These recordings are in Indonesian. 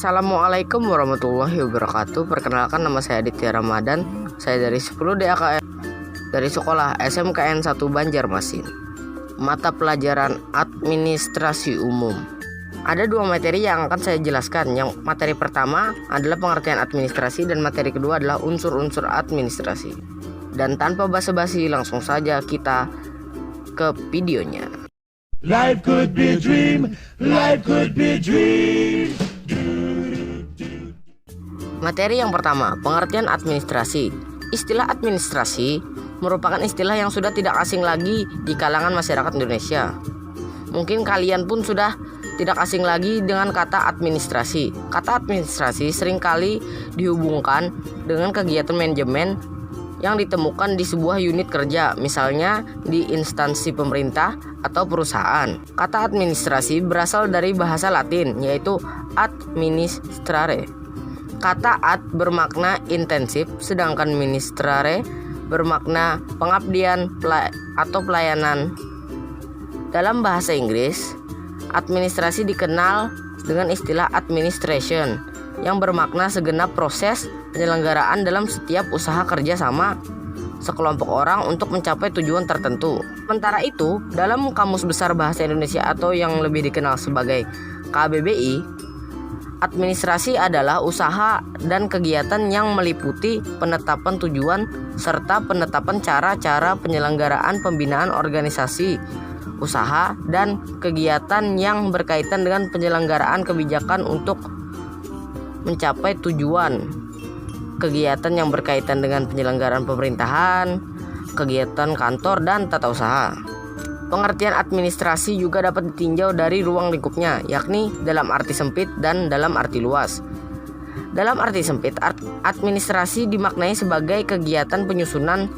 Assalamualaikum warahmatullahi wabarakatuh. Perkenalkan, nama saya Aditya Ramadan. Saya dari 10 DAKM dari sekolah SMKN 1 Banjarmasin. Mata pelajaran administrasi umum. Ada dua materi yang akan saya jelaskan. Yang materi pertama adalah pengertian administrasi dan materi kedua adalah unsur-unsur administrasi. Dan tanpa basa-basi, langsung saja kita ke videonya. Life could be a dream, life could be a dream. Materi yang pertama, pengertian administrasi. Istilah administrasi merupakan istilah yang sudah tidak asing lagi di kalangan masyarakat Indonesia. Mungkin kalian pun sudah tidak asing lagi dengan kata administrasi. Kata administrasi seringkali dihubungkan dengan kegiatan manajemen yang ditemukan di sebuah unit kerja, misalnya di instansi pemerintah atau perusahaan. Kata administrasi berasal dari bahasa Latin, yaitu administrare. Kata ad bermakna intensif, sedangkan ministrare bermakna pengabdian atau pelayanan. Dalam bahasa Inggris, administrasi dikenal dengan istilah administration, yang bermakna segenap proses penyelenggaraan dalam setiap usaha kerja sama sekelompok orang untuk mencapai tujuan tertentu. Sementara itu, dalam Kamus Besar Bahasa Indonesia atau yang lebih dikenal sebagai KBBI, administrasi adalah usaha dan kegiatan yang meliputi penetapan tujuan serta penetapan cara-cara penyelenggaraan pembinaan organisasi, usaha, dan kegiatan yang berkaitan dengan penyelenggaraan kebijakan untuk mencapai tujuan. Kegiatan yang berkaitan dengan penyelenggaraan pemerintahan, kegiatan kantor, dan tata usaha. Pengertian administrasi juga dapat ditinjau dari ruang lingkupnya, yakni dalam arti sempit dan dalam arti luas. Dalam arti sempit, administrasi dimaknai sebagai kegiatan penyusunan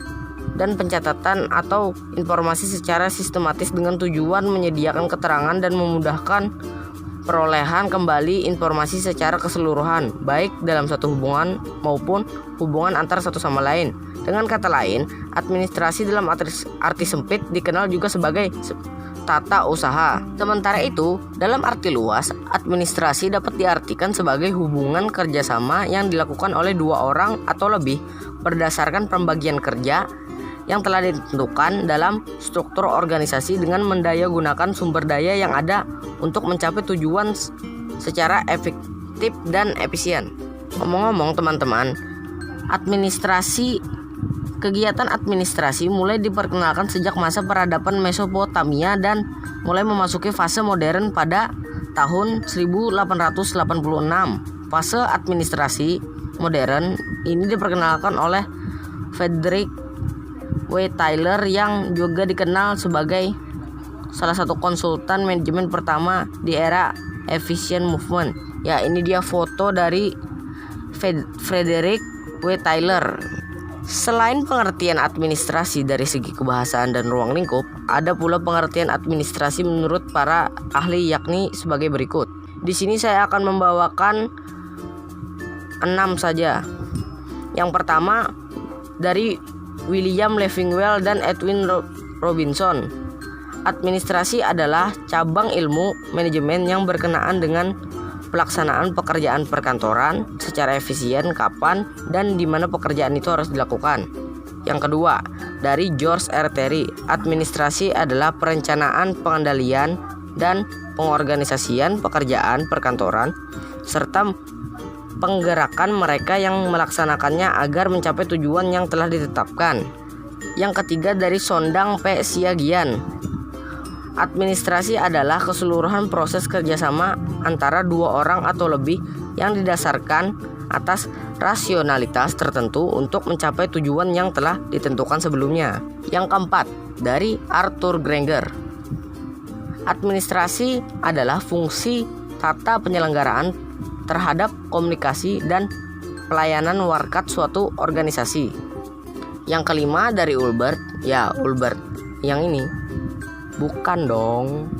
dan pencatatan atau informasi secara sistematis dengan tujuan menyediakan keterangan dan memudahkan perolehan kembali informasi secara keseluruhan, baik dalam satu hubungan maupun hubungan antar satu sama lain. Dengan kata lain, administrasi dalam arti sempit dikenal juga sebagai tata usaha. Sementara itu, dalam arti luas, administrasi dapat diartikan sebagai hubungan kerjasama yang dilakukan oleh dua orang atau lebih berdasarkan pembagian kerja yang telah ditentukan dalam struktur organisasi dengan mendayagunakan sumber daya yang ada untuk mencapai tujuan secara efektif dan efisien. Ngomong-ngomong teman-teman, kegiatan administrasi mulai diperkenalkan sejak masa peradaban Mesopotamia dan mulai memasuki fase modern pada tahun 1886. Fase administrasi modern ini diperkenalkan oleh Frederick W. Taylor yang juga dikenal sebagai salah satu konsultan manajemen pertama di era Efficient Movement. Ya, ini dia foto dari Frederick W. Taylor. Selain pengertian administrasi dari segi kebahasaan dan ruang lingkup, ada pula pengertian administrasi menurut para ahli, yakni sebagai berikut. Di sini saya akan membawakan 6 saja. Yang pertama dari William Leffingwell dan Edwin Robinson. Administrasi adalah cabang ilmu manajemen yang berkenaan dengan pelaksanaan pekerjaan perkantoran secara efisien, kapan dan di mana pekerjaan itu harus dilakukan. Yang kedua, dari George R. Terry, administrasi adalah perencanaan, pengendalian, dan pengorganisasian pekerjaan perkantoran serta penggerakan mereka yang melaksanakannya agar mencapai tujuan yang telah ditetapkan. Yang ketiga, dari Sondang P. Siagian, administrasi adalah keseluruhan proses kerjasama antara dua orang atau lebih yang didasarkan atas rasionalitas tertentu untuk mencapai tujuan yang telah ditentukan sebelumnya. Yang keempat, dari Arthur Granger, administrasi adalah fungsi tata penyelenggaraan terhadap komunikasi dan pelayanan warkat suatu organisasi. Yang kelima, dari Ulbert. Ya, Ulbert yang ini. Bukan dong.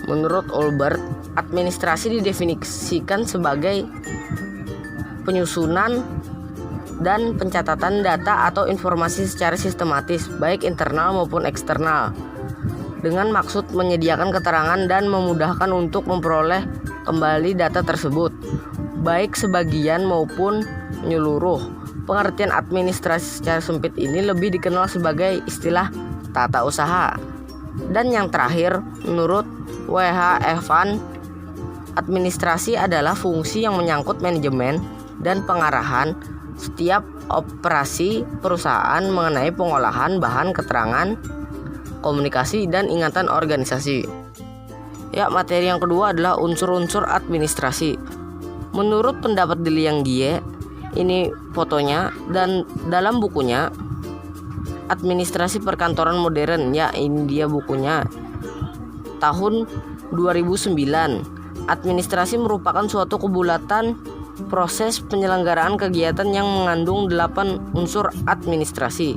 Menurut Ulbert, administrasi didefinisikan sebagai penyusunan dan pencatatan data atau informasi secara sistematis, baik internal maupun eksternal, dengan maksud menyediakan keterangan dan memudahkan untuk memperoleh kembali data tersebut, baik sebagian maupun menyeluruh. Pengertian administrasi secara sempit ini lebih dikenal sebagai istilah tata usaha. Dan yang terakhir, menurut W.H. Evan, administrasi adalah fungsi yang menyangkut manajemen dan pengarahan setiap operasi perusahaan mengenai pengolahan bahan keterangan, komunikasi, dan ingatan organisasi. Ya, materi yang kedua adalah unsur-unsur administrasi. Menurut pendapat Diliang Gie, ini fotonya, dan dalam bukunya Administrasi Perkantoran Modern, ya ini dia bukunya, tahun 2009. Administrasi merupakan suatu kebulatan proses penyelenggaraan kegiatan yang mengandung 8 unsur administrasi,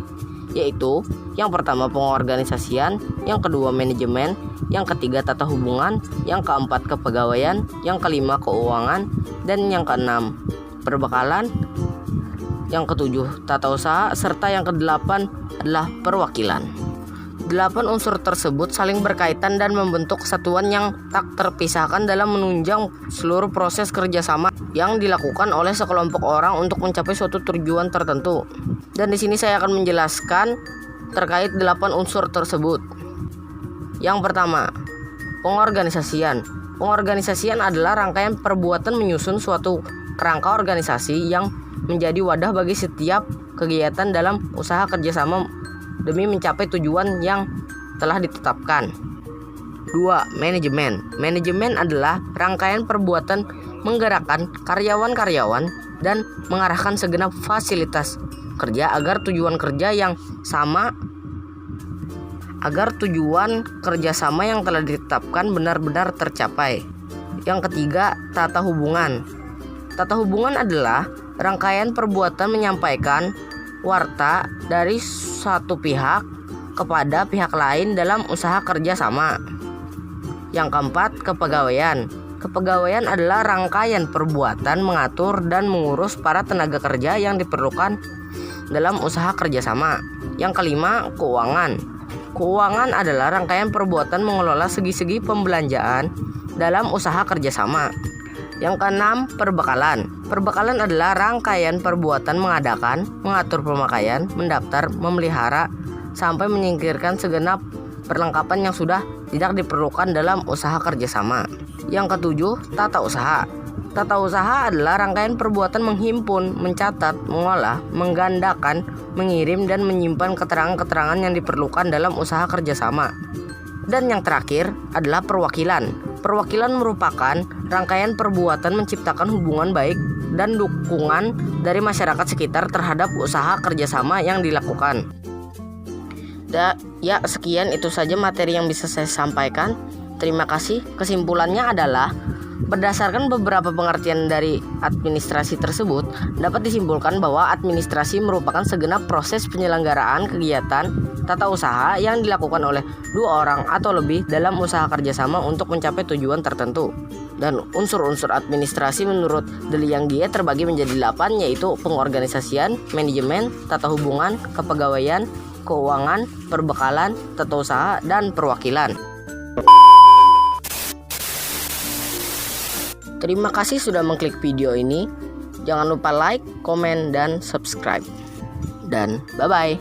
yaitu yang pertama pengorganisasian, yang kedua manajemen, yang ketiga tata hubungan, yang keempat kepegawaian, yang kelima keuangan, dan yang keenam perbekalan, yang ketujuh tata usaha, serta yang kedelapan adalah perwakilan. 8 unsur tersebut saling berkaitan dan membentuk kesatuan yang tak terpisahkan dalam menunjang seluruh proses kerjasama yang dilakukan oleh sekelompok orang untuk mencapai suatu tujuan tertentu. Dan di sini saya akan menjelaskan terkait 8 unsur tersebut. Yang pertama, pengorganisasian. Pengorganisasian adalah rangkaian perbuatan menyusun suatu kerangka organisasi yang menjadi wadah bagi setiap kegiatan dalam usaha kerjasama demi mencapai tujuan yang telah ditetapkan. 2. Manajemen. Manajemen adalah rangkaian perbuatan menggerakkan karyawan-karyawan dan mengarahkan segenap fasilitas kerja agar tujuan kerjasama yang telah ditetapkan benar-benar tercapai. Yang ketiga, tata hubungan. Tata hubungan adalah rangkaian perbuatan menyampaikan warta dari satu pihak kepada pihak lain dalam usaha kerjasama. Yang keempat, kepegawaian. Kepegawaian adalah rangkaian perbuatan mengatur dan mengurus para tenaga kerja yang diperlukan dalam usaha kerjasama. Yang kelima, keuangan. Keuangan adalah rangkaian perbuatan mengelola segi-segi pembelanjaan dalam usaha kerjasama. Yang keenam, perbekalan. Perbekalan adalah rangkaian perbuatan mengadakan, mengatur pemakaian, mendaftar, memelihara, sampai menyingkirkan segenap perlengkapan yang sudah tidak diperlukan dalam usaha kerjasama. Yang ketujuh, tata usaha. Tata usaha adalah rangkaian perbuatan menghimpun, mencatat, mengolah, menggandakan, mengirim, dan menyimpan keterangan-keterangan yang diperlukan dalam usaha kerjasama. Dan yang terakhir adalah perwakilan. Perwakilan merupakan rangkaian perbuatan menciptakan hubungan baik dan dukungan dari masyarakat sekitar terhadap usaha kerjasama yang dilakukan. Ya, sekian itu saja materi yang bisa saya sampaikan. Terima kasih. Kesimpulannya adalah berdasarkan beberapa pengertian dari administrasi tersebut, dapat disimpulkan bahwa administrasi merupakan segenap proses penyelenggaraan kegiatan tata usaha yang dilakukan oleh 2 orang atau lebih dalam usaha kerjasama untuk mencapai tujuan tertentu. Dan unsur-unsur administrasi menurut Diliang Gie terbagi menjadi 8, yaitu pengorganisasian, manajemen, tata hubungan, kepegawaian, keuangan, perbekalan, tata usaha, dan perwakilan. Terima kasih sudah mengklik video ini. Jangan lupa like, komen, dan subscribe. Dan bye-bye.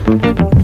Thank you.